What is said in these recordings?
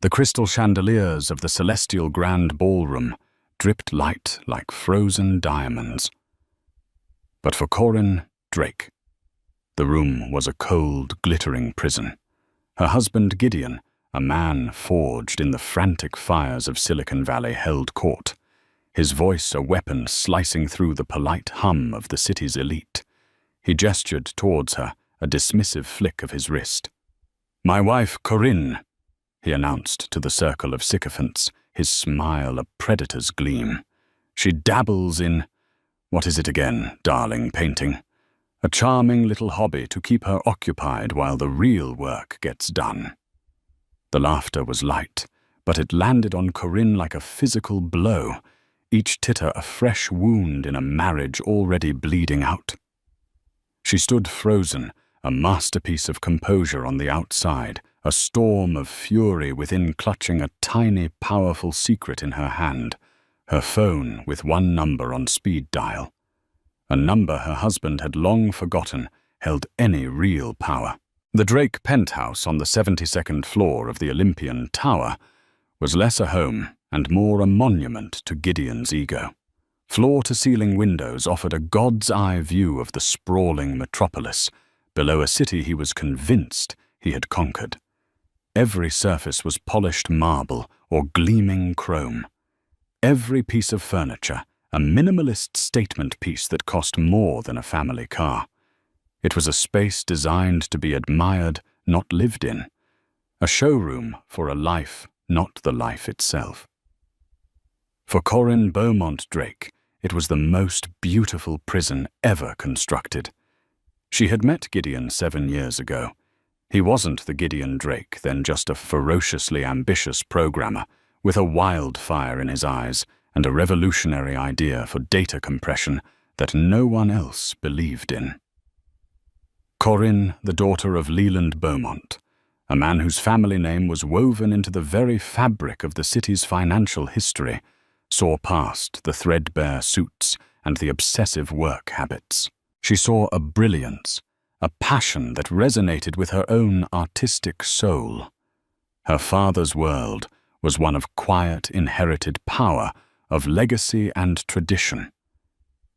The crystal chandeliers of the celestial grand ballroom dripped light like frozen diamonds. But for Corinne Drake, the room was a cold, glittering prison. Her husband Gideon, a man forged in the frantic fires of Silicon Valley, held court, his voice a weapon slicing through the polite hum of the city's elite. He gestured towards her, a dismissive flick of his wrist. "My wife, Corinne," he announced to the circle of sycophants, his smile a predator's gleam. "She dabbles in, what is it again, darling, painting? A charming little hobby to keep her occupied while the real work gets done." The laughter was light, but it landed on Corinne like a physical blow, each titter a fresh wound in a marriage already bleeding out. She stood frozen, a masterpiece of composure on the outside, a storm of fury within, clutching a tiny, powerful secret in her hand, her phone with one number on speed dial. A number her husband had long forgotten held any real power. The Drake penthouse on the 72nd floor of the Olympian Tower was less a home and more a monument to Gideon's ego. Floor-to-ceiling windows offered a god's-eye view of the sprawling metropolis, below a city he was convinced he had conquered. Every surface was polished marble or gleaming chrome. Every piece of furniture, a minimalist statement piece that cost more than a family car. It was a space designed to be admired, not lived in. A showroom for a life, not the life itself. For Corinne Beaumont Drake, it was the most beautiful prison ever constructed. She had met Gideon 7 years ago. He wasn't the Gideon Drake, then just a ferociously ambitious programmer with a wildfire in his eyes and a revolutionary idea for data compression that no one else believed in. Corinne, the daughter of Leland Beaumont, a man whose family name was woven into the very fabric of the city's financial history, saw past the threadbare suits and the obsessive work habits. She saw a brilliance, a passion that resonated with her own artistic soul. Her father's world was one of quiet, inherited power, of legacy and tradition.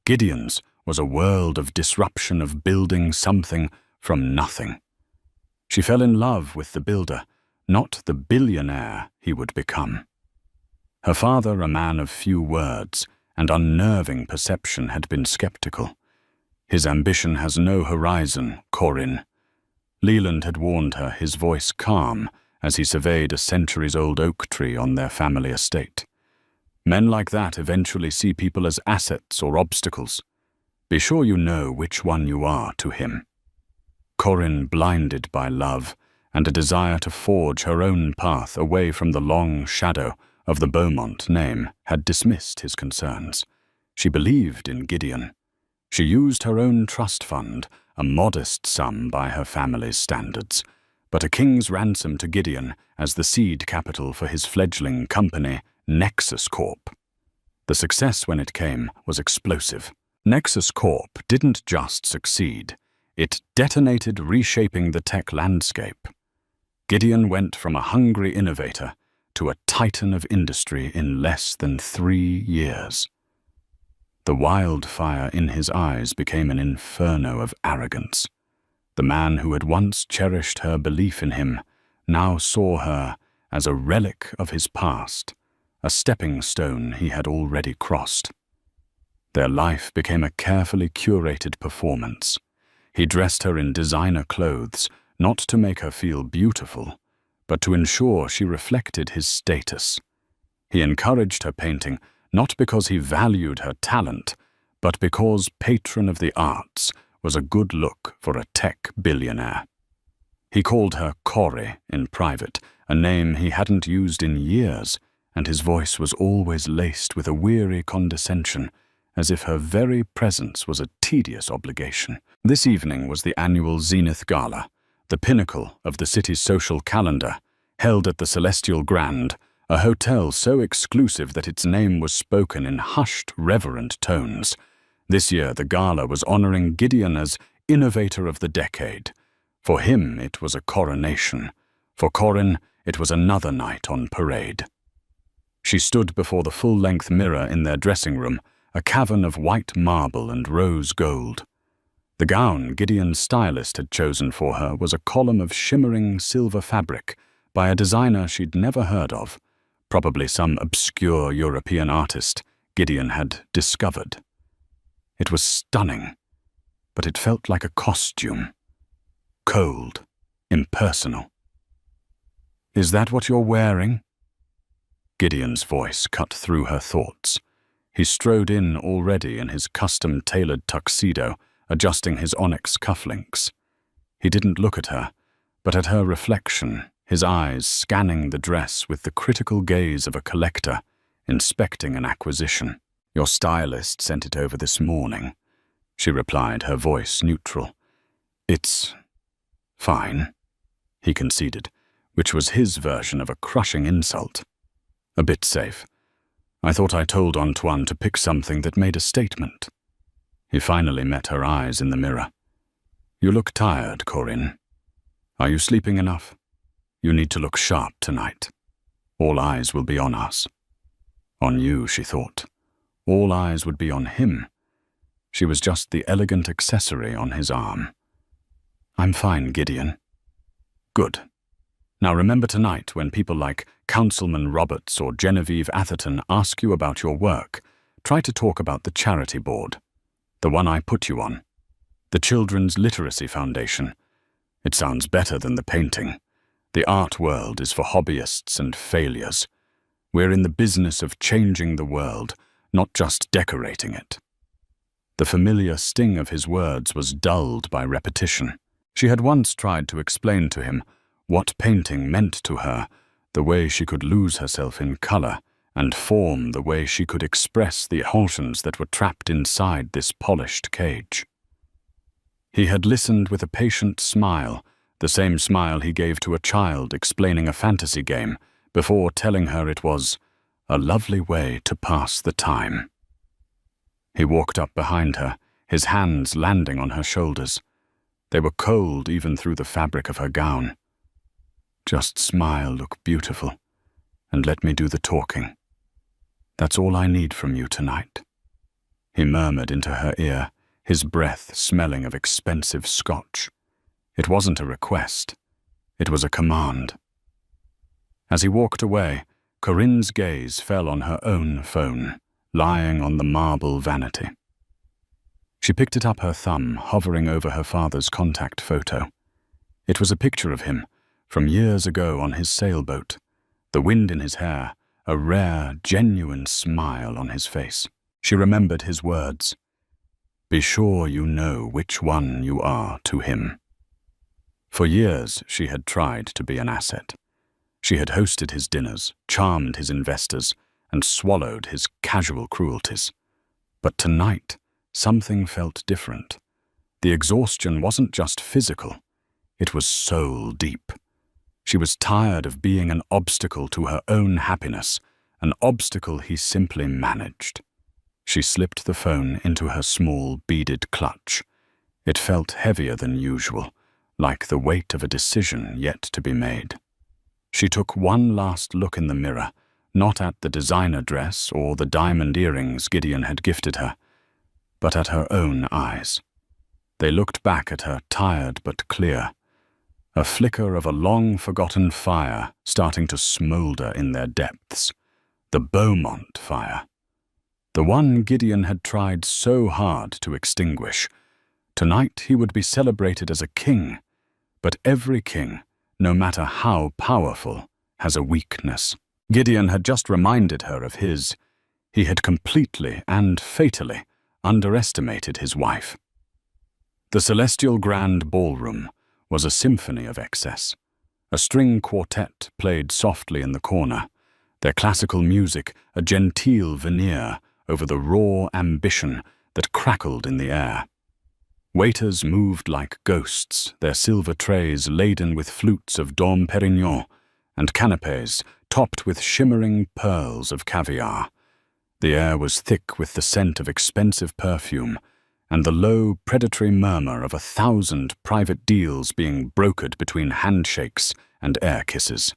Gideon's was a world of disruption, of building something from nothing. She fell in love with the builder, not the billionaire he would become. Her father, a man of few words and unnerving perception, had been skeptical. "His ambition has no horizon, Corinne." Leland had warned her, his voice calm as he surveyed a centuries-old oak tree on their family estate. "Men like that eventually see people as assets or obstacles. Be sure you know which one you are to him." Corinne, blinded by love and a desire to forge her own path away from the long shadow of the Beaumont name, had dismissed his concerns. She believed in Gideon. She used her own trust fund, a modest sum by her family's standards, but a king's ransom to Gideon as the seed capital for his fledgling company, Nexus Corp. The success, when it came, was explosive. Nexus Corp didn't just succeed. It detonated, reshaping the tech landscape. Gideon went from a hungry innovator to a titan of industry in less than 3 years. The wildfire in his eyes became an inferno of arrogance. The man who had once cherished her belief in him now saw her as a relic of his past, a stepping stone he had already crossed. Their life became a carefully curated performance. He dressed her in designer clothes, not to make her feel beautiful, but to ensure she reflected his status. He encouraged her painting, not because he valued her talent, but because patron of the arts was a good look for a tech billionaire. He called her Corrie in private, a name he hadn't used in years, and his voice was always laced with a weary condescension, as if her very presence was a tedious obligation. This evening was the annual Zenith Gala, the pinnacle of the city's social calendar, held at the Celestial Grand, a hotel so exclusive that its name was spoken in hushed, reverent tones. This year the gala was honoring Gideon as Innovator of the Decade. For him it was a coronation. For Corinne it was another night on parade. She stood before the full-length mirror in their dressing room, a cavern of white marble and rose gold. The gown Gideon's stylist had chosen for her was a column of shimmering silver fabric by a designer she'd never heard of, probably some obscure European artist Gideon had discovered. It was stunning, but it felt like a costume. Cold, impersonal. "Is that what you're wearing?" Gideon's voice cut through her thoughts. He strode in already in his custom-tailored tuxedo, adjusting his onyx cufflinks. He didn't look at her, but at her reflection, his eyes scanning the dress with the critical gaze of a collector, inspecting an acquisition. "Your stylist sent it over this morning," she replied, her voice neutral. "It's fine," he conceded, which was his version of a crushing insult. "A bit safe. I thought I told Antoine to pick something that made a statement." He finally met her eyes in the mirror. "You look tired, Corinne. Are you sleeping enough? You need to look sharp tonight. All eyes will be on us." On you, she thought. All eyes would be on him. She was just the elegant accessory on his arm. "I'm fine, Gideon." "Good. Now remember tonight, when people like Councilman Roberts or Genevieve Atherton ask you about your work, try to talk about the charity board, the one I put you on, the Children's Literacy Foundation. It sounds better than the painting. The art world is for hobbyists and failures. We're in the business of changing the world, not just decorating it." The familiar sting of his words was dulled by repetition. She had once tried to explain to him what painting meant to her, the way she could lose herself in color, and form the way she could express the emotions that were trapped inside this polished cage. He had listened with a patient smile, the same smile he gave to a child explaining a fantasy game, before telling her it was a lovely way to pass the time. He walked up behind her, his hands landing on her shoulders. They were cold even through the fabric of her gown. "Just smile, look beautiful, and let me do the talking. That's all I need from you tonight," he murmured into her ear, his breath smelling of expensive scotch. It wasn't a request. It was a command. As he walked away, Corinne's gaze fell on her own phone, lying on the marble vanity. She picked it up, her thumb hovering over her father's contact photo. It was a picture of him from years ago on his sailboat, the wind in his hair, a rare, genuine smile on his face. She remembered his words. "Be sure you know which one you are to him." For years, she had tried to be an asset. She had hosted his dinners, charmed his investors, and swallowed his casual cruelties. But tonight, something felt different. The exhaustion wasn't just physical. It was soul deep. She was tired of being an obstacle to her own happiness, an obstacle he simply managed. She slipped the phone into her small, beaded clutch. It felt heavier than usual, like the weight of a decision yet to be made. She took one last look in the mirror, not at the designer dress or the diamond earrings Gideon had gifted her, but at her own eyes. They looked back at her, tired but clear, a flicker of a long-forgotten fire starting to smolder in their depths, the Beaumont fire. The one Gideon had tried so hard to extinguish. Tonight he would be celebrated as a king, but every king, no matter how powerful, has a weakness. Gideon had just reminded her of his. He had completely and fatally underestimated his wife. The Celestial Grand Ballroom was a symphony of excess. A string quartet played softly in the corner, their classical music a genteel veneer over the raw ambition that crackled in the air. Waiters moved like ghosts, their silver trays laden with flutes of Dom Perignon and canapés topped with shimmering pearls of caviar. The air was thick with the scent of expensive perfume and the low, predatory murmur of 1,000 private deals being brokered between handshakes and air kisses.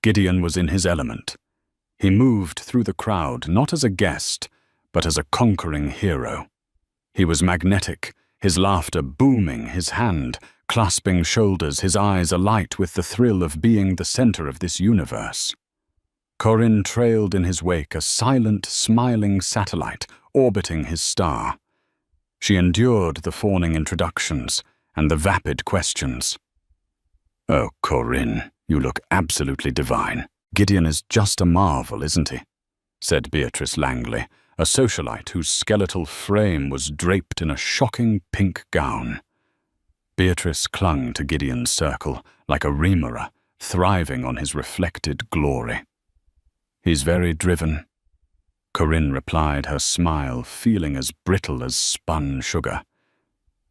Gideon was in his element. He moved through the crowd not as a guest, but as a conquering hero. He was magnetic, his laughter booming, his hand clasping shoulders, his eyes alight with the thrill of being the center of this universe. Corinne trailed in his wake, a silent, smiling satellite orbiting his star. She endured the fawning introductions and the vapid questions. "Oh, Corinne, you look absolutely divine. Gideon is just a marvel, isn't he?" said Beatrice Langley, a socialite whose skeletal frame was draped in a shocking pink gown. Beatrice clung to Gideon's circle like a remorer, thriving on his reflected glory. "He's very driven," Corinne replied, her smile feeling as brittle as spun sugar.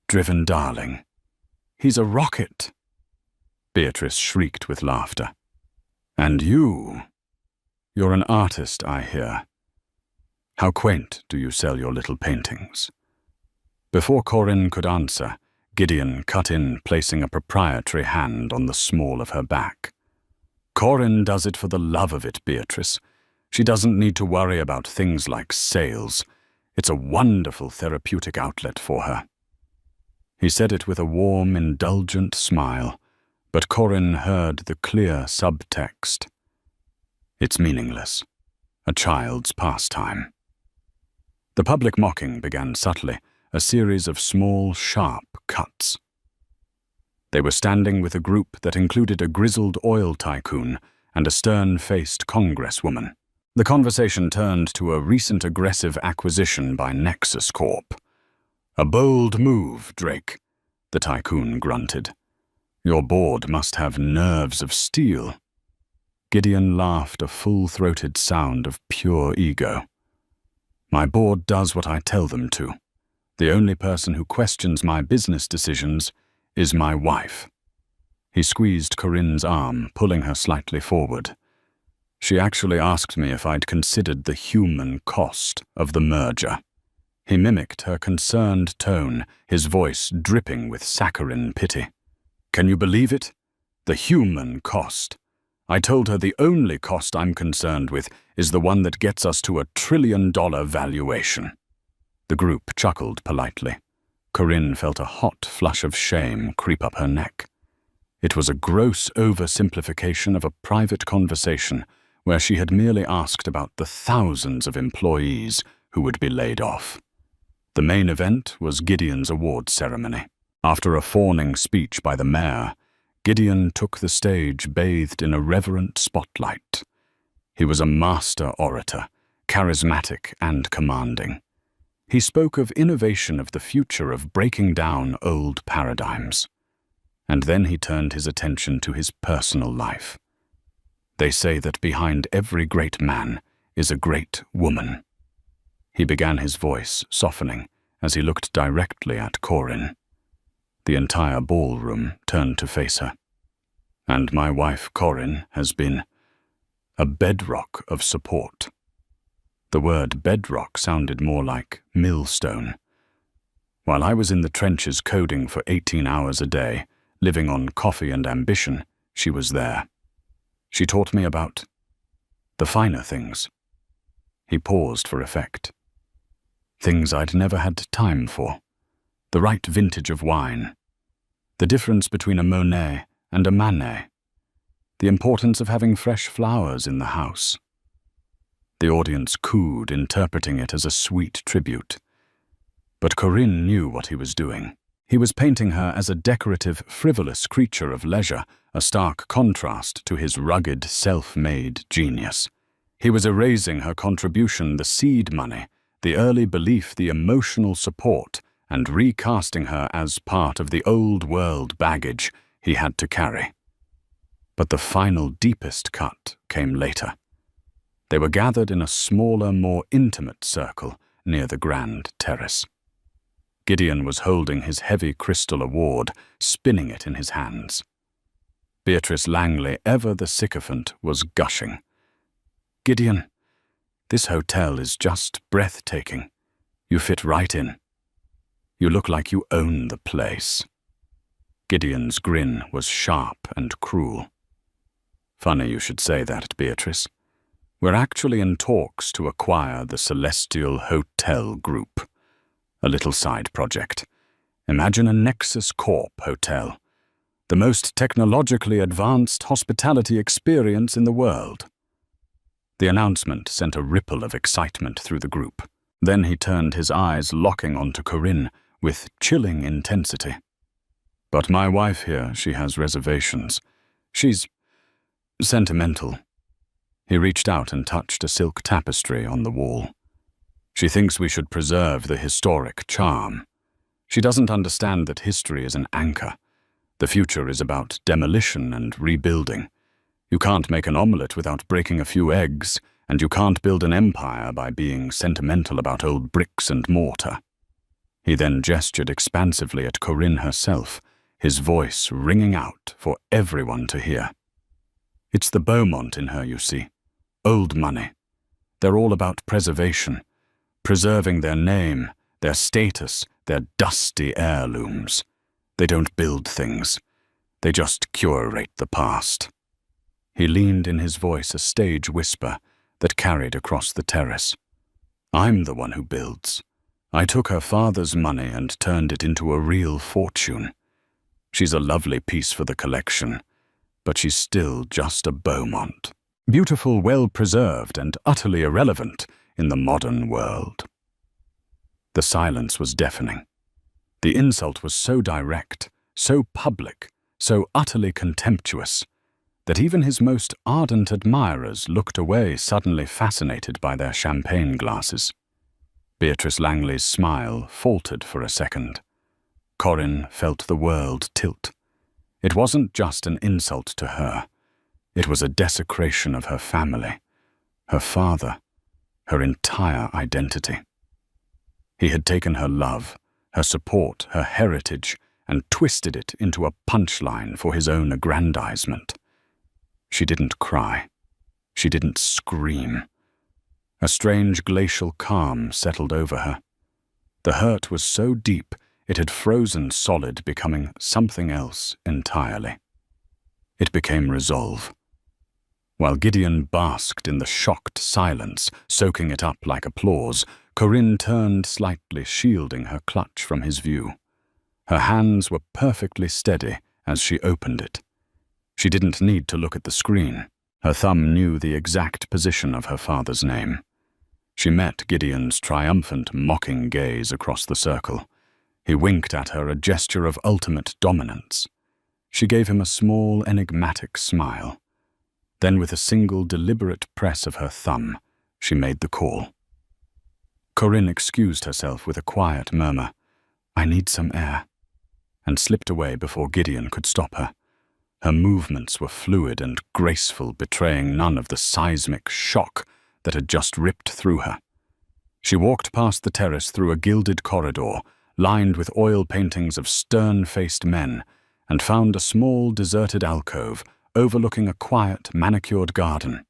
"Driven, darling. He's a rocket." Beatrice shrieked with laughter. "And you're an artist, I hear. How quaint do you sell your little paintings?" Before Corinne could answer, Gideon cut in, placing a proprietary hand on the small of her back. "Corinne does it for the love of it, Beatrice. She doesn't need to worry about things like sales. It's a wonderful therapeutic outlet for her." He said it with a warm, indulgent smile, but Corinne heard the clear subtext. It's meaningless. A child's pastime. The public mocking began subtly, a series of small, sharp cuts. They were standing with a group that included a grizzled oil tycoon and a stern-faced congresswoman. The conversation turned to a recent aggressive acquisition by Nexus Corp. "A bold move, Drake," the tycoon grunted. "Your board must have nerves of steel." Gideon laughed, a full-throated sound of pure ego. "My board does what I tell them to. The only person who questions my business decisions is my wife." He squeezed Corinne's arm, pulling her slightly forward. "She actually asked me if I'd considered the human cost of the merger." He mimicked her concerned tone, his voice dripping with saccharine pity. "Can you believe it? The human cost. I told her the only cost I'm concerned with is the one that gets us to $1 trillion valuation." The group chuckled politely. Corinne felt a hot flush of shame creep up her neck. It was a gross oversimplification of a private conversation where she had merely asked about the thousands of employees who would be laid off. The main event was Gideon's award ceremony. After a fawning speech by the mayor, Gideon took the stage bathed in a reverent spotlight. He was a master orator, charismatic and commanding. He spoke of innovation, of the future, of breaking down old paradigms. And then he turned his attention to his personal life. They say that behind every great man is a great woman. He began, his voice softening as he looked directly at Corinne. The entire ballroom turned to face her. "And my wife, Corinne, has been a bedrock of support." The word bedrock sounded more like millstone. "While I was in the trenches coding for 18 hours a day, living on coffee and ambition, she was there. She taught me about the finer things." He paused for effect. "Things I'd never had time for. The right vintage of wine. The difference between a Monet and a Manet. The importance of having fresh flowers in the house." The audience cooed, interpreting it as a sweet tribute. But Corinne knew what he was doing. He was painting her as a decorative, frivolous creature of leisure, a stark contrast to his rugged, self-made genius. He was erasing her contribution, the seed money, the early belief, the emotional support, and recasting her as part of the old world baggage he had to carry. But the final, deepest cut came later. They were gathered in a smaller, more intimate circle near the grand terrace. Gideon was holding his heavy crystal award, spinning it in his hands. Beatrice Langley, ever the sycophant, was gushing. "Gideon, this hotel is just breathtaking. You fit right in. You look like you own the place." Gideon's grin was sharp and cruel. Funny you should say that, Beatrice. We're actually in talks to acquire the Celestial Hotel Group. A little side project. Imagine a Nexus Corp hotel. The most technologically advanced hospitality experience in the world. The announcement sent a ripple of excitement through the group. Then he turned his eyes locking onto Corinne with chilling intensity. But my wife here, she has reservations. She's sentimental. He reached out and touched a silk tapestry on the wall. She thinks we should preserve the historic charm. She doesn't understand that history is an anchor. The future is about demolition and rebuilding. You can't make an omelette without breaking a few eggs, and you can't build an empire by being sentimental about old bricks and mortar. He then gestured expansively at Corinne herself, his voice ringing out for everyone to hear. It's the Beaumont in her, you see. Old money. They're all about preservation, preserving their name, their status, their dusty heirlooms. They don't build things. They just curate the past. He leaned in his voice a stage whisper that carried across the terrace. I'm the one who builds. I took her father's money and turned it into a real fortune. She's a lovely piece for the collection, but she's still just a Beaumont. Beautiful, well-preserved, and utterly irrelevant in the modern world. The silence was deafening. The insult was so direct, so public, so utterly contemptuous, that even his most ardent admirers looked away, suddenly fascinated by their champagne glasses. Beatrice Langley's smile faltered for a second. Corinne felt the world tilt. It wasn't just an insult to her. It was a desecration of her family, her father, her entire identity. He had taken her love, her support, her heritage, and twisted it into a punchline for his own aggrandizement. She didn't cry. She didn't scream. A strange glacial calm settled over her. The hurt was so deep it had frozen solid, becoming something else entirely. It became resolve. While Gideon basked in the shocked silence, soaking it up like applause, Corinne turned slightly, shielding her clutch from his view. Her hands were perfectly steady as she opened it. She didn't need to look at the screen. Her thumb knew the exact position of her father's name. She met Gideon's triumphant, mocking gaze across the circle. He winked at her, a gesture of ultimate dominance. She gave him a small, enigmatic smile. Then, with a single, deliberate press of her thumb, she made the call. Corinne excused herself with a quiet murmur, "I need some air," and slipped away before Gideon could stop her. Her movements were fluid and graceful, betraying none of the seismic shock that had just ripped through her. She walked past the terrace through a gilded corridor, lined with oil paintings of stern-faced men, and found a small, deserted alcove overlooking a quiet, manicured garden.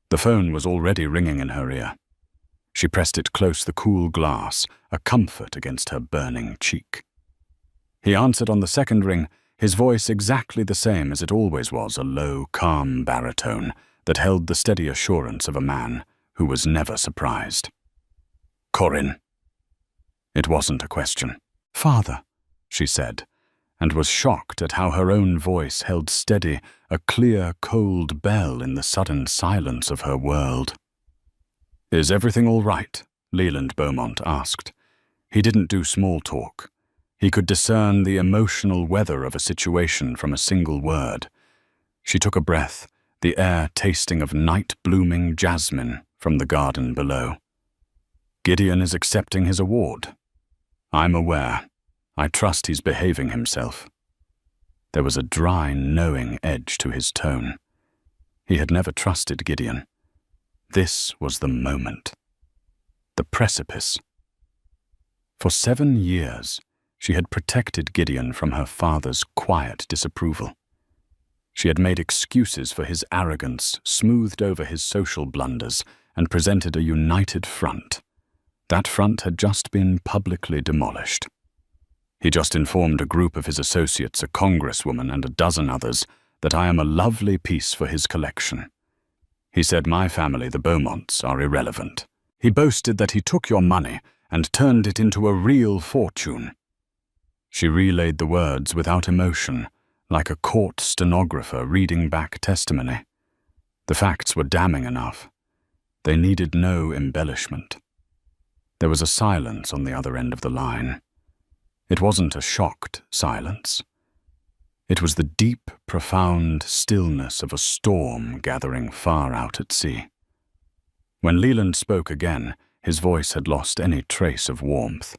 The phone was already ringing in her ear. She pressed it close the cool glass, a comfort against her burning cheek. He answered on the second ring, his voice exactly the same as it always was, a low, calm baritone that held the steady assurance of a man who was never surprised. "Corinne." It wasn't a question. "Father," she said, and was shocked at how her own voice held steady, a clear, cold bell in the sudden silence of her world. "Is everything all right?" Leland Beaumont asked. He didn't do small talk. He could discern the emotional weather of a situation from a single word. She took a breath, the air tasting of night-blooming jasmine from the garden below. "Gideon is accepting his award. I'm aware. I trust he's behaving himself." There was a dry, knowing edge to his tone. He had never trusted Gideon. This was the moment. The precipice. For 7 years, she had protected Gideon from her father's quiet disapproval. She had made excuses for his arrogance, smoothed over his social blunders, and presented a united front. That front had just been publicly demolished. He just informed a group of his associates, a congresswoman and a dozen others, that I am a lovely piece for his collection. He said my family, the Beaumonts, are irrelevant. He boasted that he took your money and turned it into a real fortune." She relayed the words without emotion, like a court stenographer reading back testimony. The facts were damning enough. They needed no embellishment. There was a silence on the other end of the line. It wasn't a shocked silence. It was the deep, profound stillness of a storm gathering far out at sea. When Leland spoke again, his voice had lost any trace of warmth.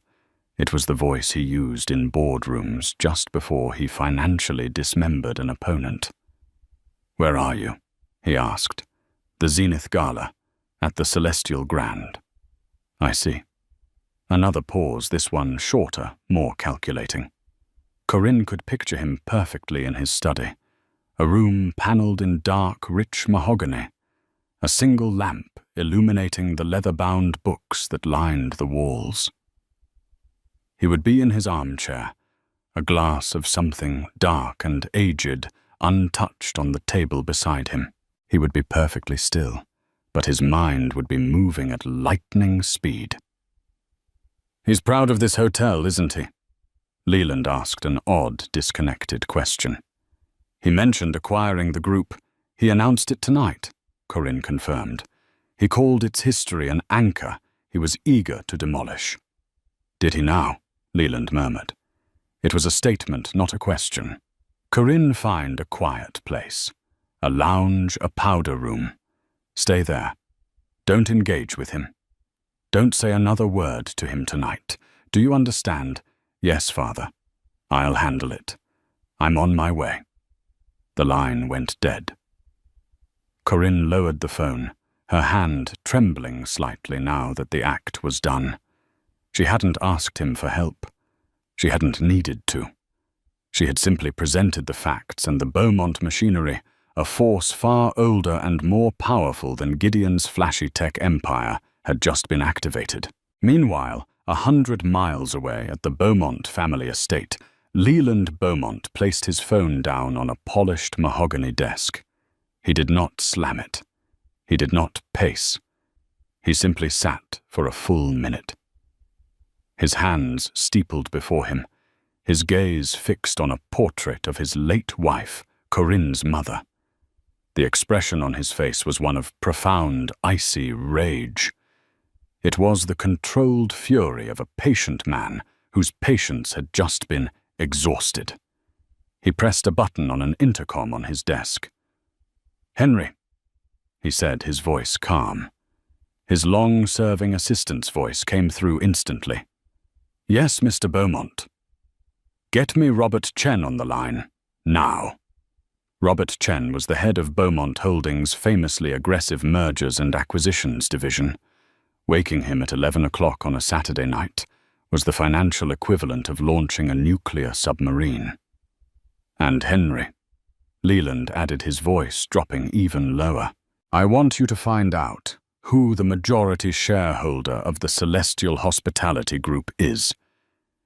It was the voice he used in boardrooms just before he financially dismembered an opponent. "Where are you?" he asked. "The Zenith Gala, at the Celestial Grand." "I see." Another pause, this one shorter, more calculating. Corinne could picture him perfectly in his study, a room panelled in dark, rich mahogany, a single lamp illuminating the leather-bound books that lined the walls. He would be in his armchair, a glass of something dark and aged, untouched on the table beside him. He would be perfectly still, but his mind would be moving at lightning speed. "He's proud of this hotel, isn't he?" Leland asked an odd, disconnected question. "He mentioned acquiring the group. He announced it tonight," Corinne confirmed. "He called its history an anchor he was eager to demolish." "Did he now?" Leland murmured. It was a statement, not a question. "Corinne, find a quiet place. A lounge, a powder room. Stay there. Don't engage with him. Don't say another word to him tonight. Do you understand?" "Yes, Father. I'll handle it. I'm on my way." The line went dead. Corinne lowered the phone, her hand trembling slightly now that the act was done. She hadn't asked him for help. She hadn't needed to. She had simply presented the facts, and the Beaumont machinery, a force far older and more powerful than Gideon's flashy tech empire, had just been activated. Meanwhile, 100 miles away at the Beaumont family estate, Leland Beaumont placed his phone down on a polished mahogany desk. He did not slam it. He did not pace. He simply sat for a full minute. His hands steepled before him, his gaze fixed on a portrait of his late wife, Corinne's mother. The expression on his face was one of profound, icy rage. It was the controlled fury of a patient man whose patience had just been exhausted. He pressed a button on an intercom on his desk. "Henry," he said, his voice calm. His long-serving assistant's voice came through instantly. "Yes, Mr. Beaumont." "Get me Robert Chen on the line, now." Robert Chen was the head of Beaumont Holdings' famously aggressive mergers and acquisitions division. Waking him at 11 o'clock on a Saturday night was the financial equivalent of launching a nuclear submarine. "And Henry," Leland added, his voice dropping even lower, "I want you to find out who the majority shareholder of the Celestial Hospitality Group is.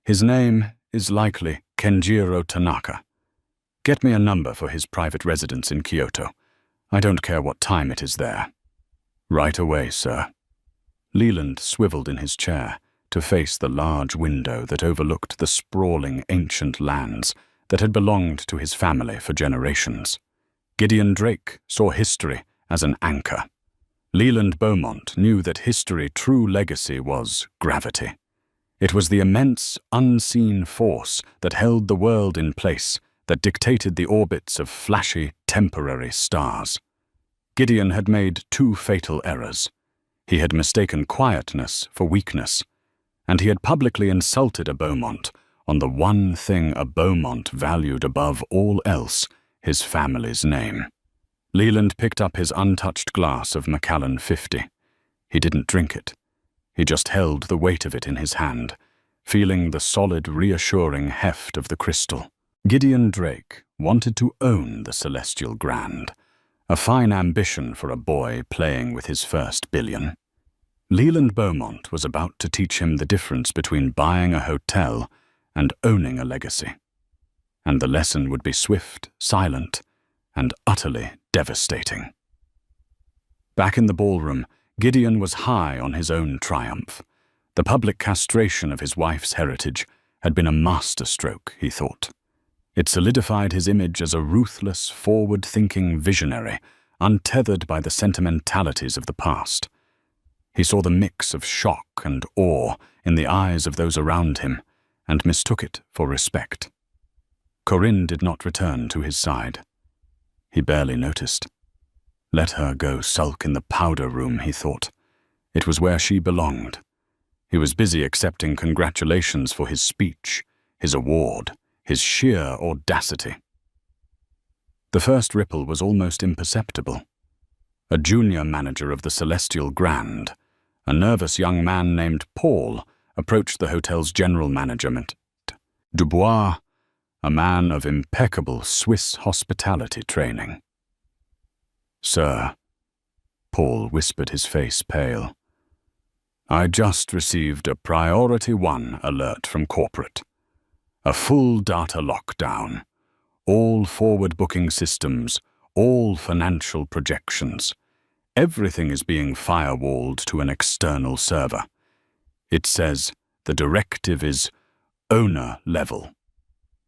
His name is likely Kenjiro Tanaka. Get me a number for his private residence in Kyoto. I don't care what time it is there." "Right away, sir." Leland swiveled in his chair to face the large window that overlooked the sprawling ancient lands that had belonged to his family for generations. Gideon Drake saw history as an anchor. Leland Beaumont knew that history's true legacy was gravity. It was the immense, unseen force that held the world in place, that dictated the orbits of flashy, temporary stars. Gideon had made two fatal errors. He had mistaken quietness for weakness, and he had publicly insulted a Beaumont on the one thing a Beaumont valued above all else, his family's name. Leland picked up his untouched glass of Macallan 50. He didn't drink it. He just held the weight of it in his hand, feeling the solid, reassuring heft of the crystal. Gideon Drake wanted to own the Celestial Grand, a fine ambition for a boy playing with his first billion. Leland Beaumont was about to teach him the difference between buying a hotel and owning a legacy. And the lesson would be swift, silent, and utterly devastating. Back in the ballroom, Gideon was high on his own triumph. The public castration of his wife's heritage had been a masterstroke, he thought. It solidified his image as a ruthless, forward-thinking visionary, untethered by the sentimentalities of the past. He saw the mix of shock and awe in the eyes of those around him, and mistook it for respect. Corinne did not return to his side. He barely noticed. Let her go sulk in the powder room, he thought. It was where she belonged. He was busy accepting congratulations for his speech, his award, his sheer audacity. The first ripple was almost imperceptible. A junior manager of the Celestial Grand, a nervous young man named Paul, approached the hotel's general management. Dubois, a man of impeccable Swiss hospitality training. "Sir," Paul whispered, his face pale, "I just received a Priority 1 alert from corporate. A full data lockdown. All forward booking systems, all financial projections. Everything is being firewalled to an external server. It says the directive is owner level."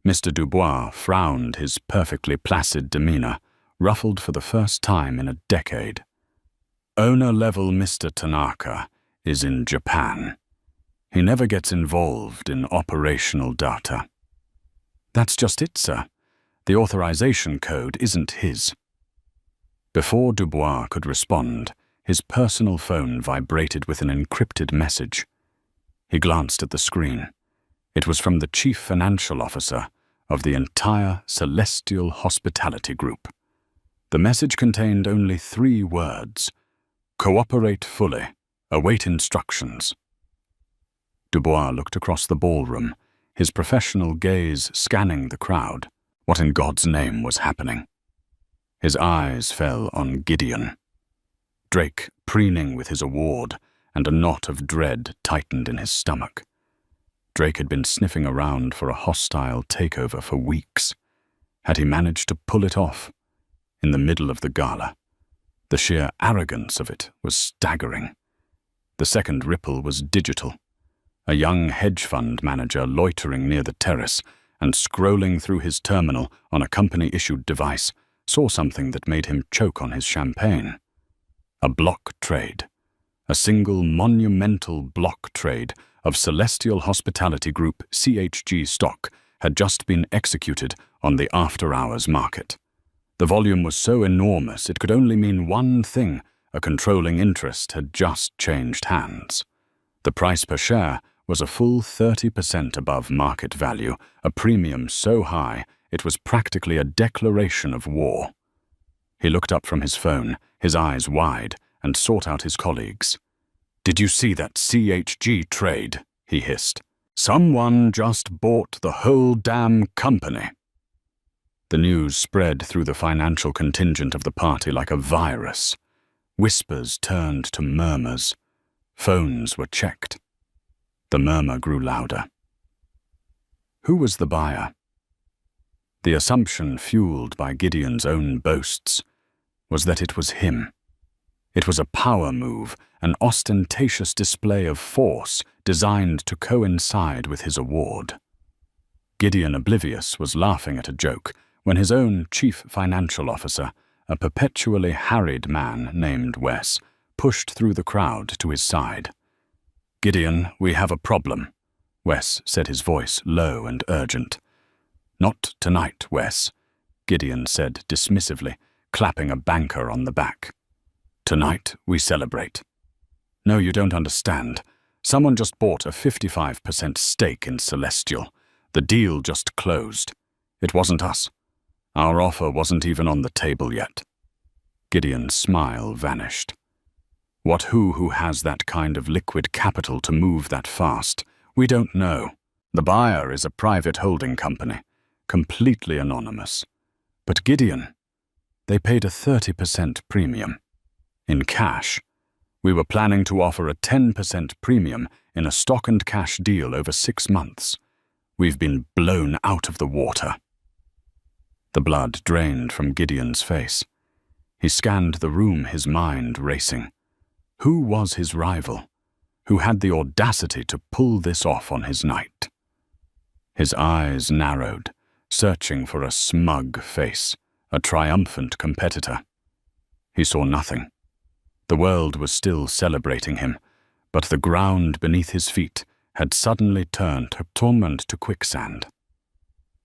Mr. Dubois frowned, his perfectly placid demeanor ruffled for the first time in a decade. "Owner level Mr. Tanaka is in Japan. He never gets involved in operational data." "That's just it, sir. The authorization code isn't his." Before Dubois could respond, his personal phone vibrated with an encrypted message. He glanced at the screen. It was from the chief financial officer of the entire Celestial Hospitality Group. The message contained only 3 words: "Cooperate fully. Await instructions." Dubois looked across the ballroom, his professional gaze scanning the crowd. What in God's name was happening? His eyes fell on Gideon. Drake preening with his award, and a knot of dread tightened in his stomach. Drake had been sniffing around for a hostile takeover for weeks. Had he managed to pull it off? In the middle of the gala. The sheer arrogance of it was staggering. The second ripple was digital. A young hedge fund manager loitering near the terrace and scrolling through his terminal on a company-issued device saw something that made him choke on his champagne. A block trade. A single monumental block trade of Celestial Hospitality Group CHG stock had just been executed on the after-hours market. The volume was so enormous it could only mean one thing: a controlling interest had just changed hands. The price per share was a full 30% above market value, a premium so high it was practically a declaration of war. He looked up from his phone, his eyes wide, and sought out his colleagues. "Did you see that CHG trade?" he hissed. "Someone just bought the whole damn company." The news spread through the financial contingent of the party like a virus. Whispers turned to murmurs. Phones were checked. The murmur grew louder. Who was the buyer? The assumption, fueled by Gideon's own boasts, was that it was him. It was a power move, an ostentatious display of force designed to coincide with his award. Gideon, oblivious, was laughing at a joke when his own chief financial officer, a perpetually harried man named Wes, pushed through the crowd to his side. "Gideon, we have a problem," Wes said, his voice low and urgent. "Not tonight, Wes," Gideon said dismissively, clapping a banker on the back. "Tonight we celebrate." "No, you don't understand. Someone just bought a 55% stake in Celestial. The deal just closed. It wasn't us. Our offer wasn't even on the table yet." Gideon's smile vanished. Who has that kind of liquid capital to move that fast? We don't know. The buyer is a private holding company, completely anonymous. But Gideon, they paid a 30% premium. In cash. We were planning to offer a 10% premium in a stock and cash deal over 6 months. We've been blown out of the water. The blood drained from Gideon's face. He scanned the room, his mind racing. Who was his rival? Who had the audacity to pull this off on his night? His eyes narrowed, searching for a smug face, a triumphant competitor. He saw nothing. The world was still celebrating him, but the ground beneath his feet had suddenly turned to quicksand.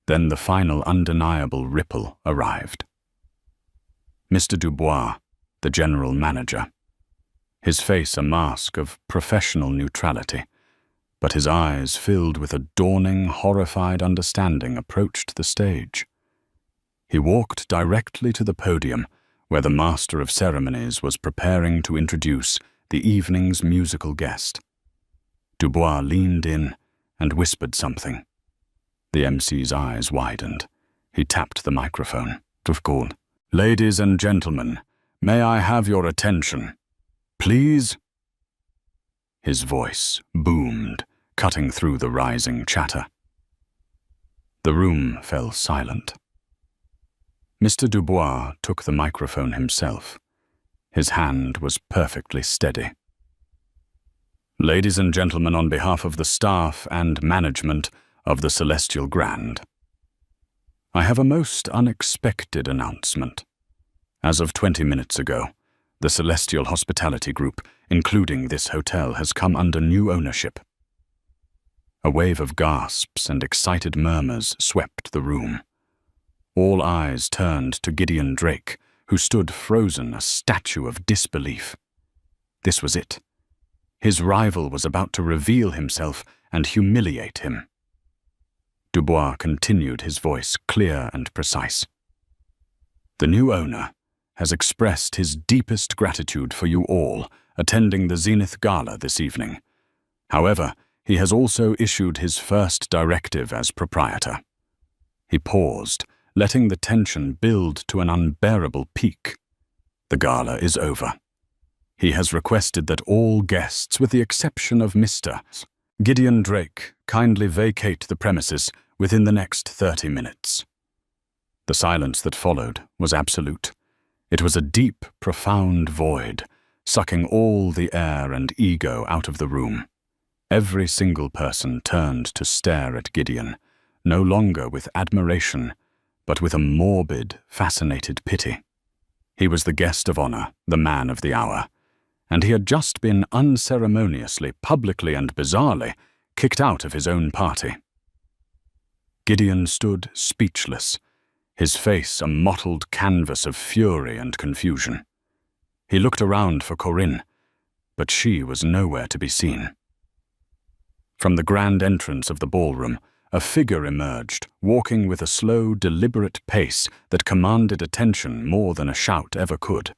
Then the final undeniable ripple arrived. Mr. Dubois, the general manager. His face a mask of professional neutrality, but his eyes filled with a dawning, horrified understanding approached the stage. He walked directly to the podium where the master of ceremonies was preparing to introduce the evening's musical guest. Dubois leaned in and whispered something. The MC's eyes widened. He tapped the microphone. "Ladies and gentlemen, may I have your attention? Please?" His voice boomed, cutting through the rising chatter. The room fell silent. Mr. Dubois took the microphone himself. His hand was perfectly steady. "Ladies and gentlemen, on behalf of the staff and management of the Celestial Grand, I have a most unexpected announcement. As of 20 minutes ago, the Celestial Hospitality Group, including this hotel, has come under new ownership." A wave of gasps and excited murmurs swept the room. All eyes turned to Gideon Drake, who stood frozen, a statue of disbelief. This was it. His rival was about to reveal himself and humiliate him. Dubois continued, his voice clear and precise. "The new owner has expressed his deepest gratitude for you all attending the Zenith Gala this evening. However, he has also issued his first directive as proprietor." He paused, letting the tension build to an unbearable peak. "The gala is over. He has requested that all guests, with the exception of Mr. Gideon Drake, kindly vacate the premises within the next 30 minutes. The silence that followed was absolute. It was a deep, profound void, sucking all the air and ego out of the room. Every single person turned to stare at Gideon, no longer with admiration, but with a morbid, fascinated pity. He was the guest of honor, the man of the hour, and he had just been unceremoniously, publicly and bizarrely kicked out of his own party. Gideon stood speechless, his face a mottled canvas of fury and confusion. He looked around for Corinne, but she was nowhere to be seen. From the grand entrance of the ballroom, a figure emerged, walking with a slow, deliberate pace that commanded attention more than a shout ever could.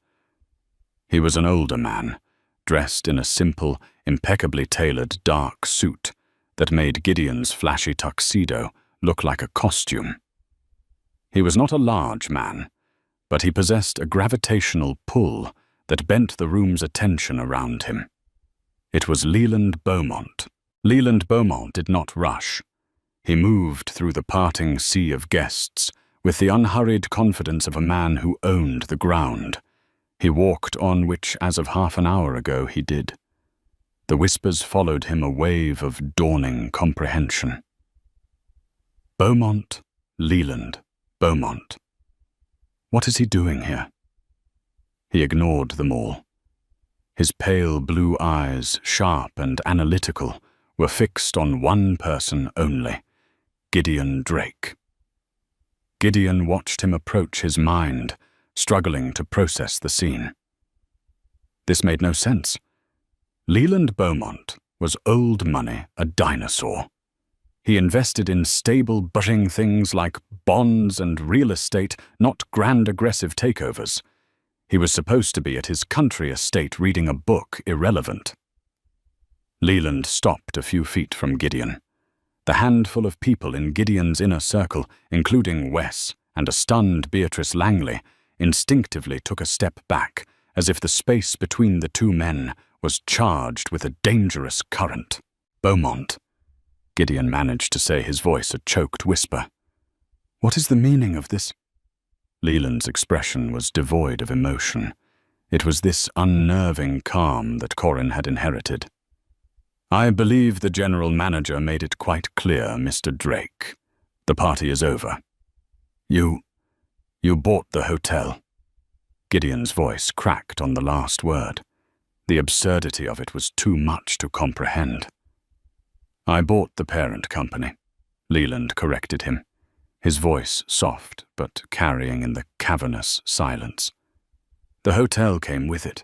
He was an older man, dressed in a simple, impeccably tailored dark suit that made Gideon's flashy tuxedo look like a costume. He was not a large man, but he possessed a gravitational pull that bent the room's attention around him. It was Leland Beaumont. Leland Beaumont did not rush. He moved through the parting sea of guests with the unhurried confidence of a man who owned the ground. He walked on which, as of half an hour ago, he did. The whispers followed him, a wave of dawning comprehension. Beaumont, Leland, Beaumont. What is he doing here? He ignored them all. His pale blue eyes, sharp and analytical, were fixed on one person only, Gideon Drake. Gideon watched him approach his mind, struggling to process the scene. This made no sense. Leland Beaumont was old money, a dinosaur. He invested in stable, budding things like bonds and real estate, not grand aggressive takeovers. He was supposed to be at his country estate reading a book, irrelevant. Leland stopped a few feet from Gideon. The handful of people in Gideon's inner circle, including Wes and a stunned Beatrice Langley, instinctively took a step back, as if the space between the two men was charged with a dangerous current. "Beaumont," Gideon managed to say, his voice a choked whisper. "What is the meaning of this?" Leland's expression was devoid of emotion. It was this unnerving calm that Corin had inherited. "I believe the general manager made it quite clear, Mr. Drake. The party is over. You bought the hotel." Gideon's voice cracked on the last word. The absurdity of it was too much to comprehend. "I bought the parent company," Leland corrected him, his voice soft but carrying in the cavernous silence. "The hotel came with it,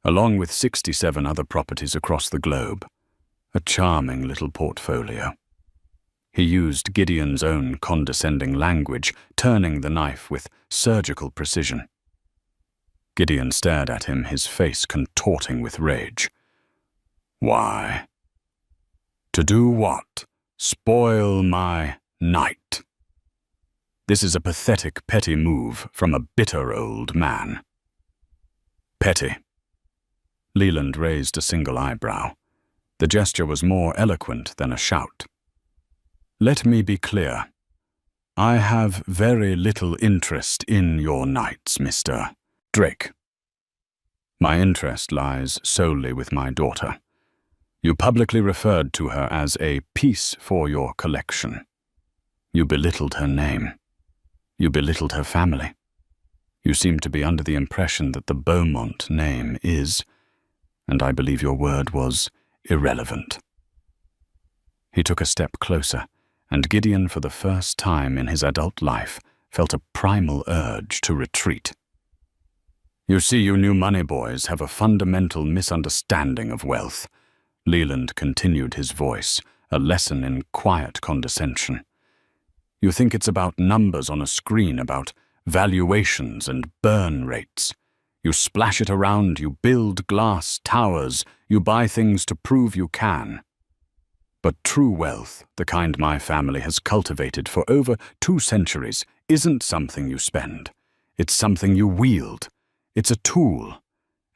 along with 67 other properties across the globe. A charming little portfolio." He used Gideon's own condescending language, turning the knife with surgical precision. Gideon stared at him, his face contorting with rage. "Why? To do what? Spoil my night? This is a pathetic, petty move from a bitter old man." "Petty?" Leland raised a single eyebrow. The gesture was more eloquent than a shout. "Let me be clear. I have very little interest in your nights, Mr. Drake. My interest lies solely with my daughter. You publicly referred to her as a piece for your collection. You belittled her name. You belittled her family. You seem to be under the impression that the Beaumont name is, and I believe your word was, irrelevant." He took a step closer, and Gideon, for the first time in his adult life, felt a primal urge to retreat. "You see, you new money boys have a fundamental misunderstanding of wealth," Leland continued, his voice a lesson in quiet condescension. "You think it's about numbers on a screen, about valuations and burn rates. You splash it around, you build glass towers, you buy things to prove you can. But true wealth, the kind my family has cultivated for over 2 centuries, isn't something you spend. It's something you wield. It's a tool,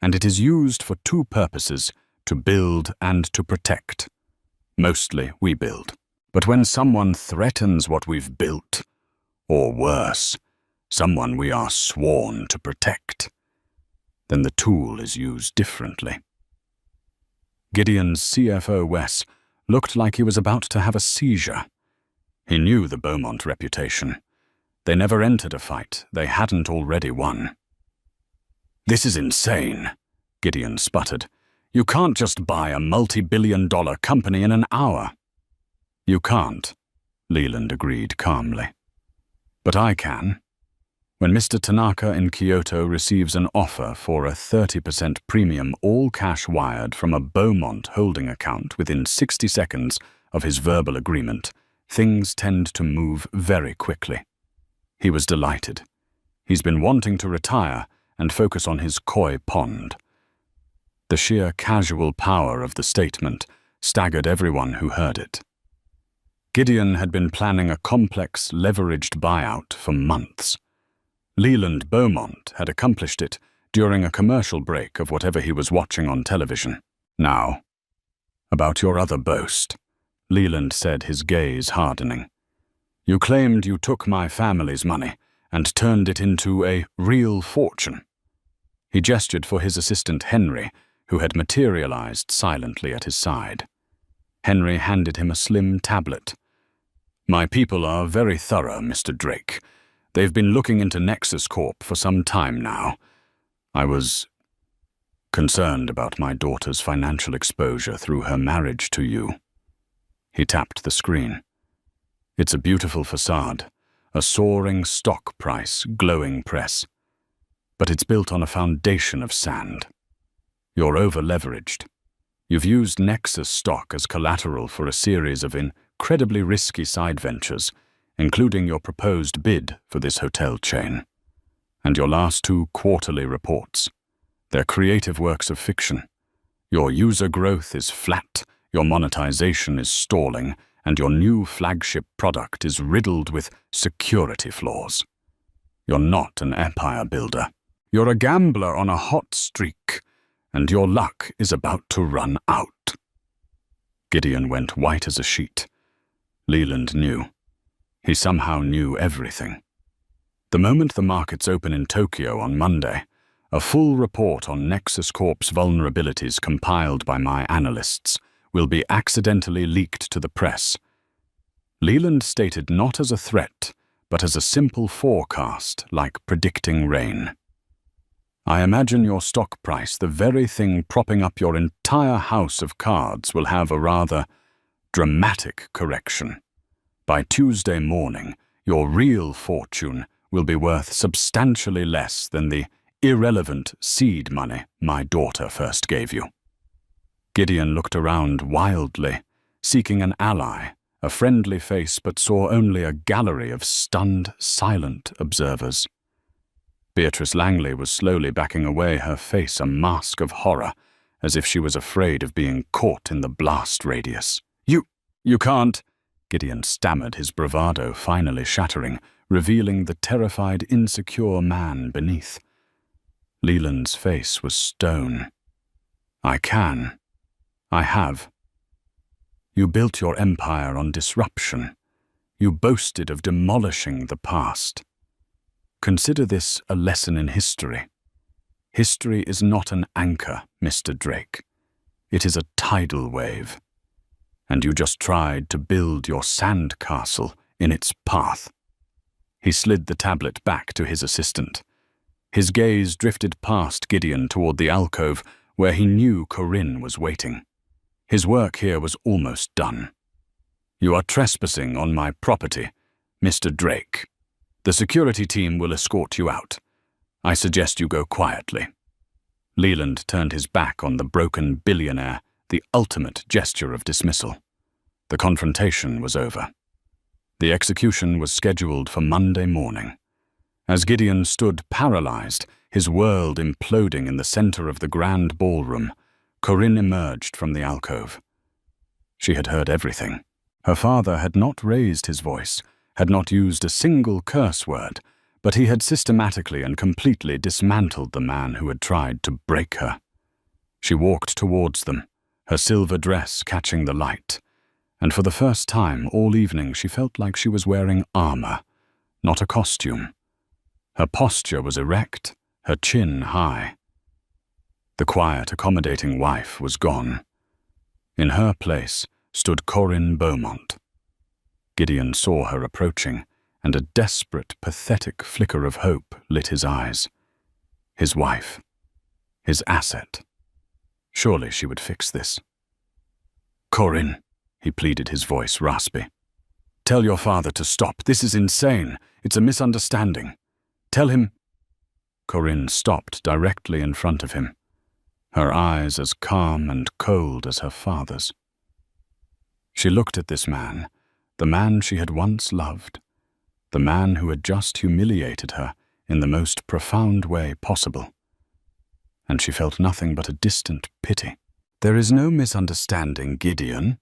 and it is used for 2 purposes, to build and to protect. Mostly we build. But when someone threatens what we've built, or worse, someone we are sworn to protect, then the tool is used differently." Gideon's CFO, Wes, looked like he was about to have a seizure. He knew the Beaumont reputation. They never entered a fight they hadn't already won. "This is insane," Gideon sputtered. "You can't just buy a multi-billion-dollar company in an hour." "You can't," Leland agreed calmly. "But I can. When Mr. Tanaka in Kyoto receives an offer for a 30% premium all-cash wired from a Beaumont holding account within 60 seconds of his verbal agreement, things tend to move very quickly." He was delighted. He's been wanting to retire and focus on his koi pond. The sheer casual power of the statement staggered everyone who heard it. Gideon had been planning a complex, leveraged buyout for months. Leland Beaumont had accomplished it during a commercial break of whatever he was watching on television. "Now, about your other boast," Leland said, his gaze hardening. "You claimed you took my family's money and turned it into a real fortune." He gestured for his assistant Henry, who had materialized silently at his side. Henry handed him a slim tablet. "My people are very thorough, Mr. Drake. They've been looking into Nexus Corp for some time now. I was concerned about my daughter's financial exposure through her marriage to you." He tapped the screen. "It's a beautiful facade, a soaring stock price, glowing press. But it's built on a foundation of sand. You're over-leveraged. You've used Nexus stock as collateral for a series of incredibly risky side ventures, including your proposed bid for this hotel chain. And your last 2 quarterly reports. They're creative works of fiction. Your user growth is flat, your monetization is stalling, and your new flagship product is riddled with security flaws. You're not an empire builder. You're a gambler on a hot streak, and your luck is about to run out." Gideon went white as a sheet. Leland knew. He somehow knew everything. The moment the markets open in Tokyo on Monday, a full report on Nexus Corp's vulnerabilities compiled by my analysts will be accidentally leaked to the press. Leland stated not as a threat, but as a simple forecast, like predicting rain. I imagine your stock price, the very thing propping up your entire house of cards, will have a rather dramatic correction. By Tuesday morning, your real fortune will be worth substantially less than the irrelevant seed money my daughter first gave you. Gideon looked around wildly, seeking an ally, a friendly face, but saw only a gallery of stunned, silent observers. Beatrice Langley was slowly backing away, her face a mask of horror, as if she was afraid of being caught in the blast radius. You can't," Gideon stammered, his bravado finally shattering, revealing the terrified, insecure man beneath. Leland's face was stone. "I can. I have. You built your empire on disruption. You boasted of demolishing the past. Consider this a lesson in history. History is not an anchor, Mr. Drake. It is a tidal wave. And you just tried to build your sand castle in its path." He slid the tablet back to his assistant. His gaze drifted past Gideon toward the alcove where he knew Corinne was waiting. His work here was almost done. "You are trespassing on my property, Mr. Drake. The security team will escort you out. I suggest you go quietly." Leland turned his back on the broken billionaire, the ultimate gesture of dismissal. The confrontation was over. The execution was scheduled for Monday morning. As Gideon stood paralyzed, his world imploding in the center of the grand ballroom, Corinne emerged from the alcove. She had heard everything. Her father had not raised his voice, had not used a single curse word, but he had systematically and completely dismantled the man who had tried to break her. She walked towards them, her silver dress catching the light, and for the first time all evening she felt like she was wearing armor, not a costume. Her posture was erect, her chin high. The quiet, accommodating wife was gone. In her place stood Corinne Beaumont. Gideon saw her approaching, and a desperate, pathetic flicker of hope lit his eyes. His wife. His asset. Surely she would fix this. "Corinne," he pleaded, his voice raspy. "Tell your father to stop. This is insane. It's a misunderstanding. Tell him—" Corinne stopped directly in front of him, her eyes as calm and cold as her father's. She looked at this man, the man she had once loved, the man who had just humiliated her in the most profound way possible, and she felt nothing but a distant pity. "There is no misunderstanding, Gideon,"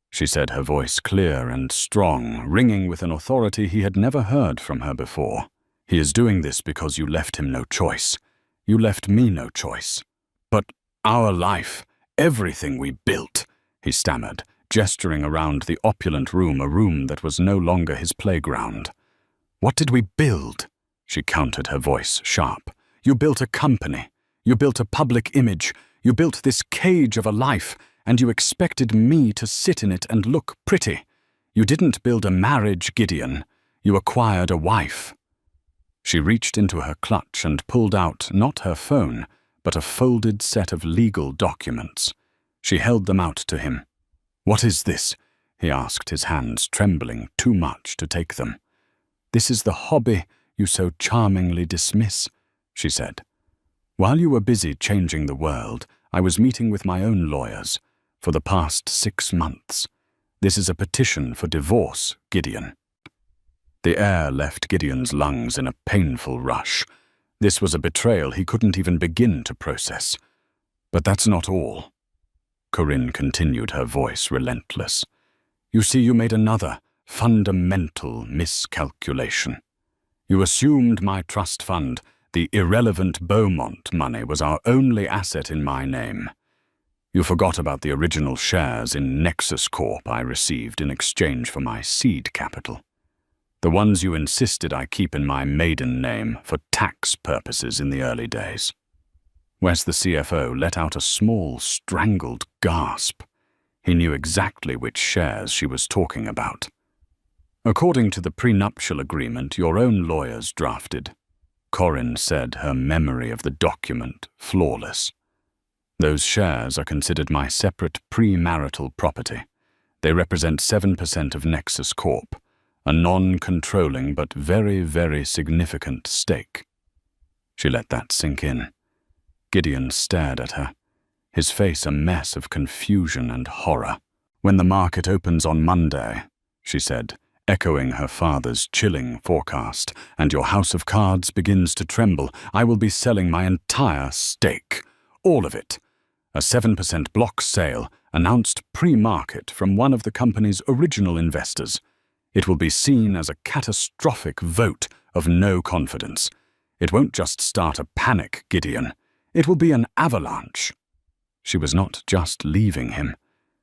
she said, her voice clear and strong, ringing with an authority he had never heard from her before. "He is doing this because you left him no choice. You left me no choice. But our life, everything we built," he stammered, gesturing around the opulent room, a room that was no longer his playground. "What did we build?" She countered, her voice sharp. "You built a company. You built a public image. You built this cage of a life, and you expected me to sit in it and look pretty. You didn't build a marriage, Gideon. You acquired a wife." She reached into her clutch and pulled out not her phone, but a folded set of legal documents. She held them out to him. "What is this?" he asked, his hands trembling too much to take them. "This is the hobby you so charmingly dismiss," she said. "While you were busy changing the world, I was meeting with my own lawyers for the past 6 months. This is a petition for divorce, Gideon." The air left Gideon's lungs in a painful rush. This was a betrayal he couldn't even begin to process. "But that's not all," Corinne continued, her voice relentless. "You see, you made another fundamental miscalculation. You assumed my trust fund, the irrelevant Beaumont money, was our only asset in my name. You forgot about the original shares in Nexus Corp I received in exchange for my seed capital. The ones you insisted I keep in my maiden name for tax purposes in the early days. Wes, the CFO, let out a small, strangled gasp. He knew exactly which shares she was talking about. According to the prenuptial agreement your own lawyers drafted, Corinne said, her memory of the document flawless. Those shares are considered my separate premarital property. They represent 7% of Nexus Corp, a non-controlling but very, very significant stake. She let that sink in. Gideon stared at her, his face a mess of confusion and horror. "When the market opens on Monday," she said, echoing her father's chilling forecast, "and your house of cards begins to tremble, I will be selling my entire stake. All of it. A 7% block sale, announced pre-market from one of the company's original investors. It will be seen as a catastrophic vote of no confidence. It won't just start a panic, Gideon. It will be an avalanche." She was not just leaving him.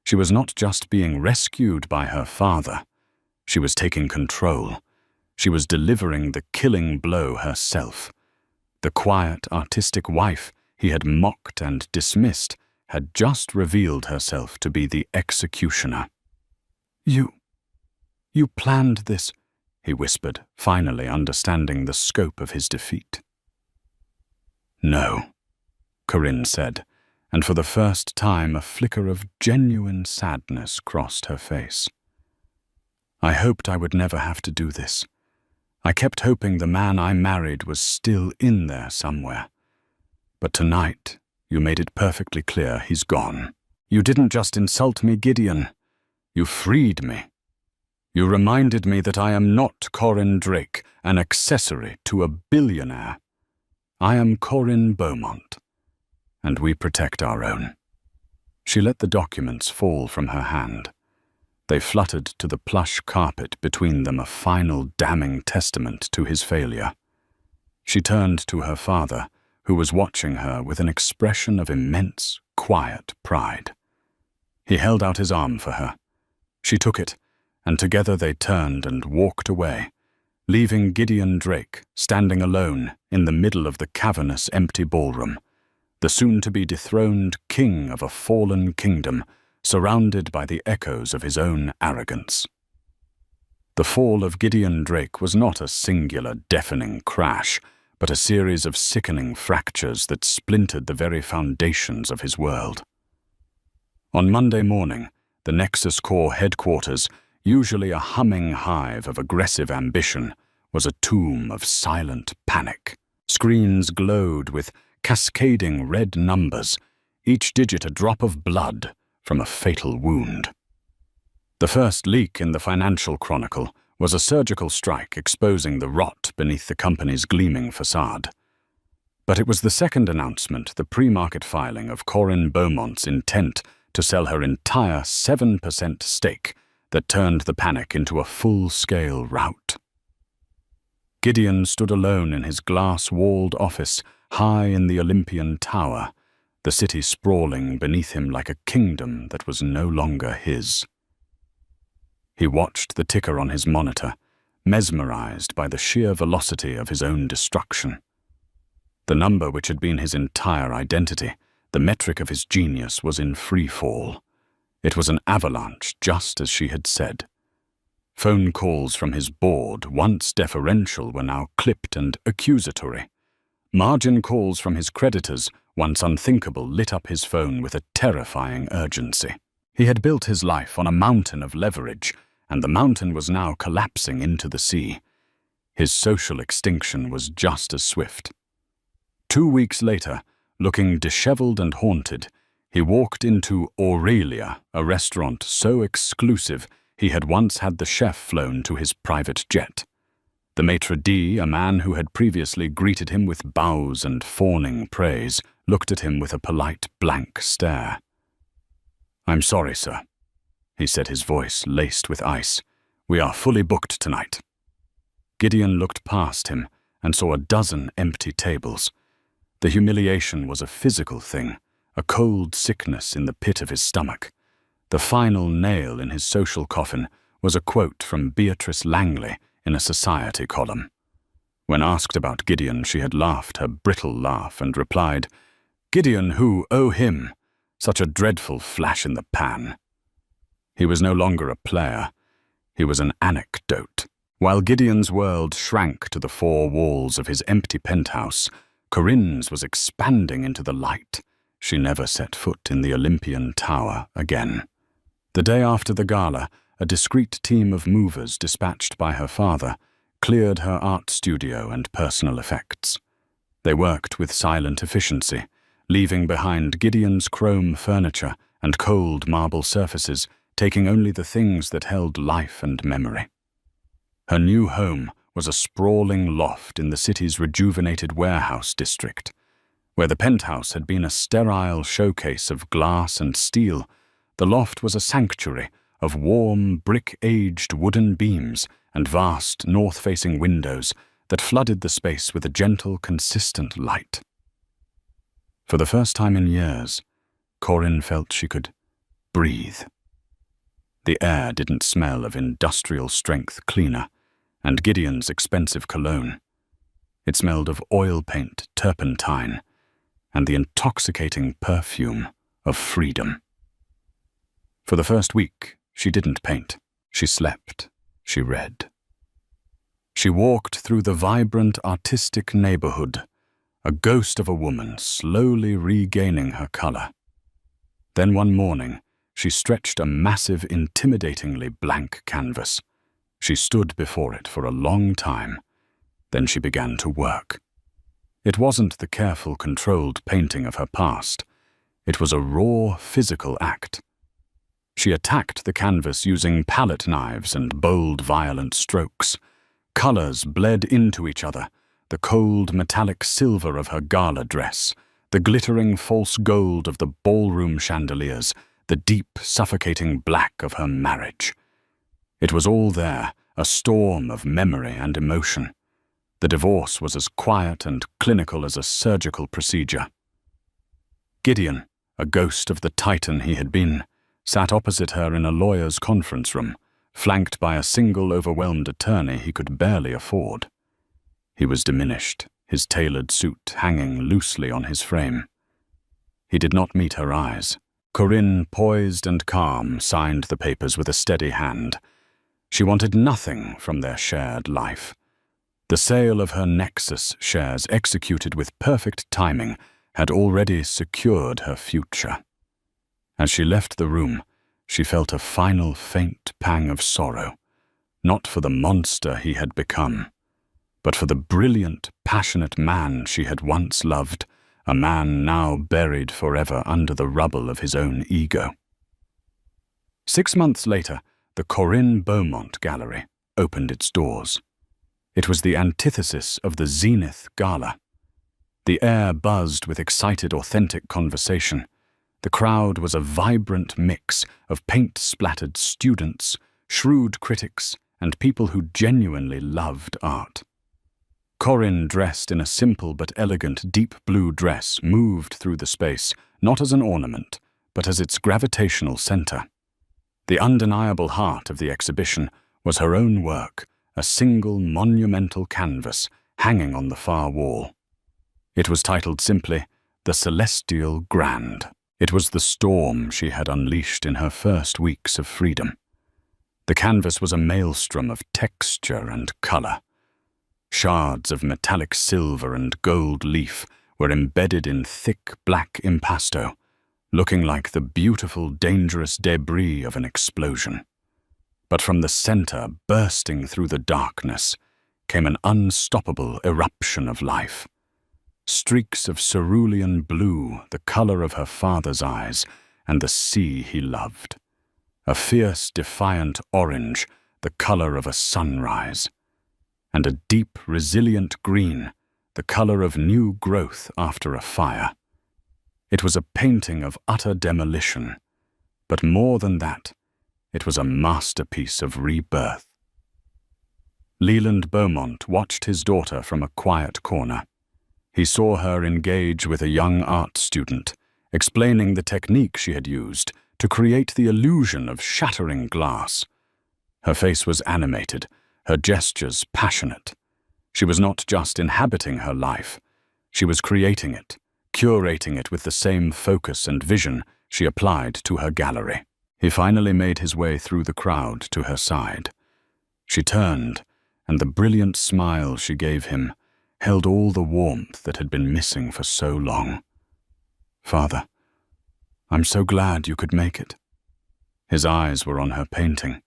She was not just being rescued by her father. She was taking control. She was delivering the killing blow herself. The quiet, artistic wife he had mocked and dismissed had just revealed herself to be the executioner. You planned this," he whispered, finally understanding the scope of his defeat. "No," Corinne said, and for the first time a flicker of genuine sadness crossed her face. "I hoped I would never have to do this. I kept hoping the man I married was still in there somewhere. But tonight, you made it perfectly clear he's gone. You didn't just insult me, Gideon. You freed me. You reminded me that I am not Corinne Drake, an accessory to a billionaire. I am Corinne Beaumont, and we protect our own." She let the documents fall from her hand. They fluttered to the plush carpet between them, a final damning testament to his failure. She turned to her father, who was watching her with an expression of immense, quiet pride. He held out his arm for her. She took it, and together they turned and walked away, leaving Gideon Drake standing alone in the middle of the cavernous, empty ballroom, the soon-to-be dethroned king of a fallen kingdom, surrounded by the echoes of his own arrogance. The fall of Gideon Drake was not a singular, deafening crash, but a series of sickening fractures that splintered the very foundations of his world. On Monday morning, the Nexus Corps headquarters, usually a humming hive of aggressive ambition, was a tomb of silent panic. Screens glowed with cascading red numbers, each digit a drop of blood from a fatal wound. The first leak in the Financial Chronicle was a surgical strike exposing the rot beneath the company's gleaming facade. But it was the second announcement, the pre-market filing of Corinne Beaumont's intent to sell her entire 7% stake, that turned the panic into a full-scale rout. Gideon stood alone in his glass-walled office, high in the Olympian tower, the city sprawling beneath him like a kingdom that was no longer his. He watched the ticker on his monitor, mesmerized by the sheer velocity of his own destruction. The number which had been his entire identity, the metric of his genius, was in free fall. It was an avalanche, just as she had said. Phone calls from his board, once deferential, were now clipped and accusatory. Margin calls from his creditors, once unthinkable, lit up his phone with a terrifying urgency. He had built his life on a mountain of leverage, and the mountain was now collapsing into the sea. His social extinction was just as swift. 2 weeks later, looking disheveled and haunted, he walked into Aurelia, a restaurant so exclusive he had once had the chef flown to his private jet. The maitre d', a man who had previously greeted him with bows and fawning praise, looked at him with a polite blank stare. "I'm sorry, sir," he said, his voice laced with ice. "We are fully booked tonight." Gideon looked past him and saw a dozen empty tables. The humiliation was a physical thing, a cold sickness in the pit of his stomach. The final nail in his social coffin was a quote from Beatrice Langley in a society column. When asked about Gideon, she had laughed her brittle laugh and replied, "Gideon who, oh him, such a dreadful flash in the pan." He was no longer a player, he was an anecdote. While Gideon's world shrank to the four walls of his empty penthouse, Corinne's was expanding into the light. She never set foot in the Olympian Tower again. The day after the gala, a discreet team of movers dispatched by her father cleared her art studio and personal effects. They worked with silent efficiency, leaving behind Gideon's chrome furniture and cold marble surfaces, taking only the things that held life and memory. Her new home was a sprawling loft in the city's rejuvenated warehouse district. Where the penthouse had been a sterile showcase of glass and steel, the loft was a sanctuary of warm, brick-aged wooden beams and vast north-facing windows that flooded the space with a gentle, consistent light. For the first time in years, Corinne felt she could breathe. The air didn't smell of industrial-strength cleaner and Gideon's expensive cologne. It smelled of oil paint, turpentine, and the intoxicating perfume of freedom. For the first week, she didn't paint. She slept. She read. She walked through the vibrant, artistic neighborhood, a ghost of a woman slowly regaining her color. Then one morning, she stretched a massive, intimidatingly blank canvas. She stood before it for a long time. Then she began to work. It wasn't the careful, controlled painting of her past. It was a raw, physical act. She attacked the canvas using palette knives and bold, violent strokes. Colors bled into each other, the cold, metallic silver of her gala dress, the glittering false gold of the ballroom chandeliers, the deep, suffocating black of her marriage. It was all there, a storm of memory and emotion. The divorce was as quiet and clinical as a surgical procedure. Gideon, a ghost of the titan he had been, sat opposite her in a lawyer's conference room, flanked by a single overwhelmed attorney he could barely afford. He was diminished, his tailored suit hanging loosely on his frame. He did not meet her eyes. Corinne, poised and calm, signed the papers with a steady hand. She wanted nothing from their shared life. The sale of her Nexus shares, executed with perfect timing, had already secured her future. As she left the room, she felt a final faint pang of sorrow, not for the monster he had become, but for the brilliant, passionate man she had once loved, a man now buried forever under the rubble of his own ego. 6 months later, the Corinne Beaumont Gallery opened its doors. It was the antithesis of the Zenith Gala. The air buzzed with excited, authentic conversation. The crowd was a vibrant mix of paint-splattered students, shrewd critics, and people who genuinely loved art. Corinne, dressed in a simple but elegant deep blue dress, moved through the space, not as an ornament, but as its gravitational center. The undeniable heart of the exhibition was her own work, a single monumental canvas hanging on the far wall. It was titled simply, "The Celestial Grand." It was the storm she had unleashed in her first weeks of freedom. The canvas was a maelstrom of texture and color. Shards of metallic silver and gold leaf were embedded in thick black impasto, looking like the beautiful, dangerous debris of an explosion. But from the center, bursting through the darkness, came an unstoppable eruption of life. Streaks of cerulean blue, the color of her father's eyes, and the sea he loved. A fierce, defiant orange, the color of a sunrise. And a deep, resilient green, the color of new growth after a fire. It was a painting of utter demolition, but more than that, it was a masterpiece of rebirth. Leland Beaumont watched his daughter from a quiet corner. He saw her engage with a young art student, explaining the technique she had used to create the illusion of shattering glass. Her face was animated, her gestures passionate. She was not just inhabiting her life, she was creating it, curating it with the same focus and vision she applied to her gallery. He finally made his way through the crowd to her side. She turned, and the brilliant smile she gave him held all the warmth that had been missing for so long. "Father, I'm so glad you could make it." His eyes were on her painting.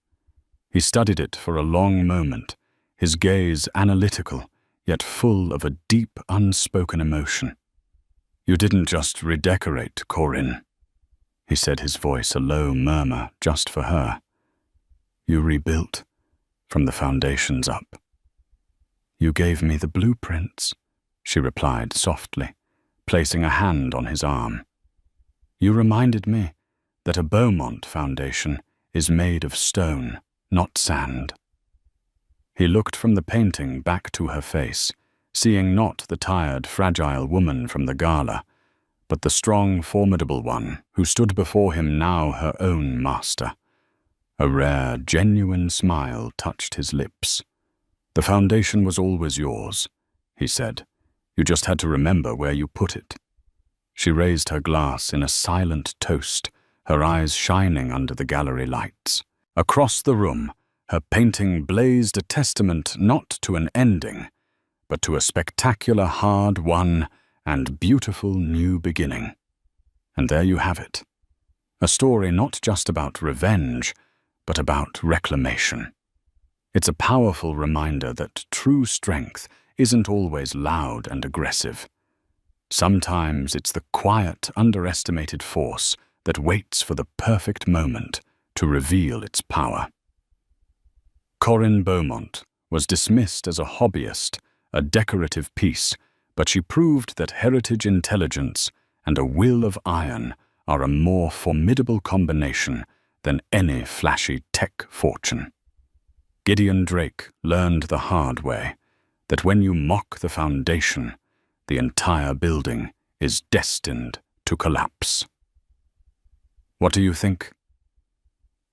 He studied it for a long moment, his gaze analytical, yet full of a deep, unspoken emotion. "You didn't just redecorate, Corinne," he said, his voice a low murmur just for her. "You rebuilt from the foundations up." "You gave me the blueprints," she replied softly, placing a hand on his arm. "You reminded me that a Beaumont foundation is made of stone, not sand." He looked from the painting back to her face, seeing not the tired, fragile woman from the gala, but the strong, formidable one who stood before him, now her own master. A rare, genuine smile touched his lips. "The foundation was always yours," he said. "You just had to remember where you put it." She raised her glass in a silent toast, her eyes shining under the gallery lights. Across the room, her painting blazed a testament not to an ending, but to a spectacular, hard-won, and beautiful new beginning. And there you have it. A story not just about revenge, but about reclamation. It's a powerful reminder that true strength isn't always loud and aggressive. Sometimes it's the quiet, underestimated force that waits for the perfect moment to reveal its power. Corinne Beaumont was dismissed as a hobbyist, a decorative piece, but she proved that heritage intelligence and a will of iron are a more formidable combination than any flashy tech fortune. Gideon Drake learned the hard way that when you mock the foundation, the entire building is destined to collapse. What do you think?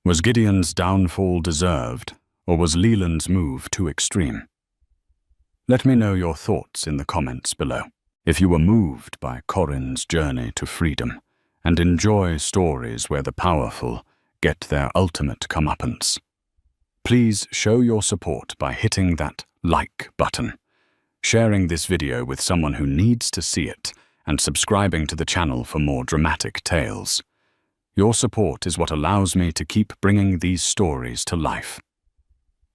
Was Gideon's downfall deserved, or was Leland's move too extreme? Let me know your thoughts in the comments below. If you were moved by Corinne's journey to freedom and enjoy stories where the powerful get their ultimate comeuppance, please show your support by hitting that like button, sharing this video with someone who needs to see it, and subscribing to the channel for more dramatic tales. Your support is what allows me to keep bringing these stories to life.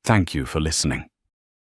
Thank you for listening.